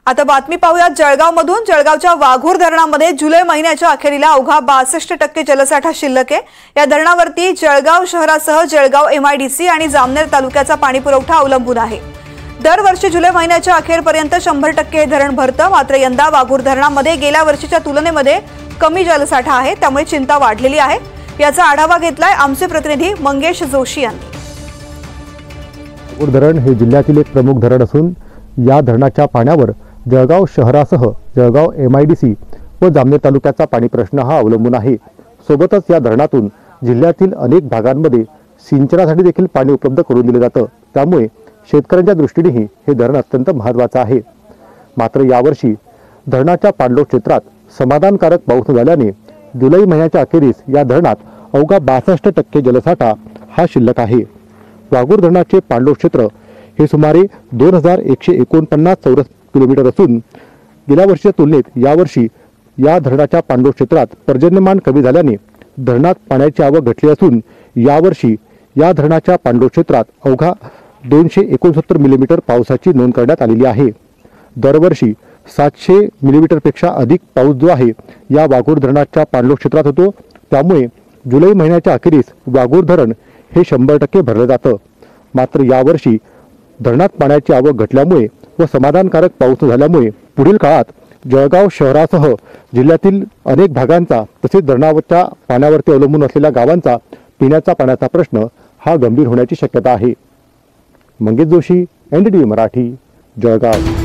आता बातमी पाहूयात जळगावमधून। जळगावच्या वाघूर धरणामध्ये जुलै महिन्याच्या अखेरीला अवघा 62% जलसाठा शिल्लक आहे। या धरणावरती जळगाव शहरासह जळगाव एमआयडीसी आणि जामनेर तालुक्याचा पाणीपुरवठा अवलंबून आहे। दरवर्षी जुलै महिन्याच्या अखेरपर्यंत 100% हे धरण भरतं। मात्र यंदा वाघूर धरणामध्ये गेल्या वर्षीच्या तुलनेमध्ये कमी जलसाठा आहे, त्यामुळे चिंता वाढलेली आहे। याचा आढावा घेतलाय आमचे प्रतिनिधी मंगेश जोशी यांनी। वाघूर धरण हे जिल्ह्यातील एक प्रमुख धरण असून या धरणाच्या पाण्यावर जळगाव शहरासह जळगाव एमआयडीसी व जामनेर तालुक्याचा पाणी प्रश्न हा अवलंबून आहे। सोबतच या धरणातून जिल्ह्यातील अनेक भागांमध्ये सिंचनासाठी देखील पाणी उपलब्ध करून दिले जातं, त्यामुळे शेतकऱ्यांच्या दृष्टीनेही हे धरण अत्यंत महत्त्वाचं आहे। मात्र यावर्षी धरणाच्या पाणलोट क्षेत्रात समाधानकारक पाऊस झाल्याने जुलै महिन्याच्या अखेरीस या धरणात अवघा 62% जलसाठा हा शिल्लक आहे। वाघूर धरणाचे पाणलोट क्षेत्र हे सुमारे 2149 चौरस किलोमीटर असून गेल्या वर्षीच्या तुलनेत यावर्षी या धरणाच्या पाणलोट क्षेत्रात पर्जन्यमान कमी झाल्याने धरणात पाण्याची आवक घटली असून यावर्षी या धरणाच्या पाणलोट क्षेत्रात अवघा 269 मिलीमीटर पावसाची नोंद करण्यात आलेली आहे। दरवर्षी 700 मिलीमीटरपेक्षा अधिक पाऊस जो आहे या वाघूर धरणाच्या पाणलोट क्षेत्रात होतो, त्यामुळे जुलै महिन्याच्या अखेरीस वाघूर धरण हे 100% भरलं जातं। मात्र यावर्षी धरणात पाण्याची आवक घटल्यामुळे व समाधानकारक पाऊस झाल्यामुळे पुढील काळात जळगाव शहरासह जिल्ह्यातील अनेक भागांचा तसेच धरणावरच्या पाण्यावरती अवलंबून असलेल्या गावांचा पिण्याचा पाण्याचा प्रश्न हा गंभीर होण्याची शक्यता आहे। मंगेश जोशी, NDTV मराठी, जळगाव।